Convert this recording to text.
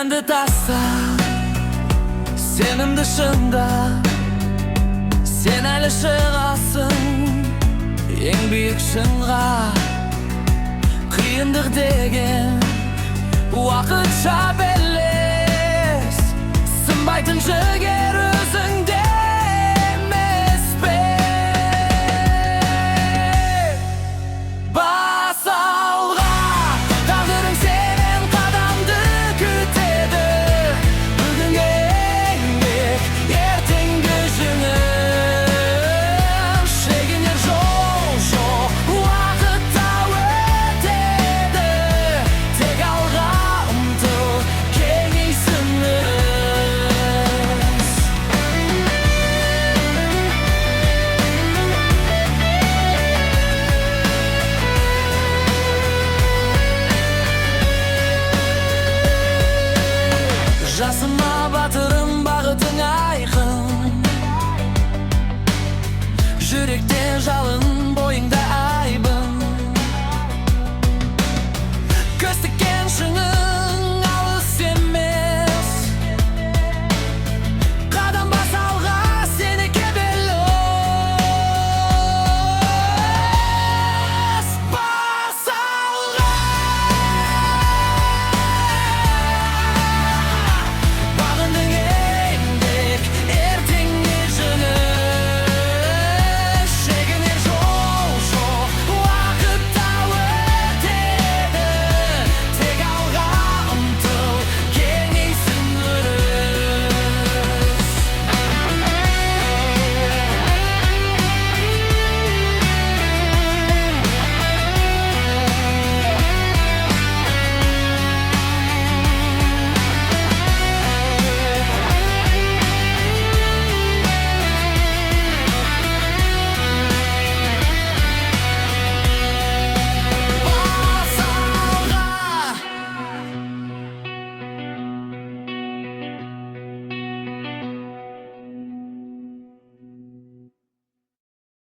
Endi tasta senin dışında sen әлі шығасың ең биік шыңға. Қиындық деген уақытша белес, сынбайтын жігер өзіңде емес пе? Бас алға, тағдырың сенен қадамды күтеді. Бүгінгі еңбек, ертеңгі жеңіс. Шегінер жол жоқ, уақыт та өтеді. Тек алға ұмтыл, кеңейсін іс. Жасыма батырым, бағытың айқын. Жүректе жалын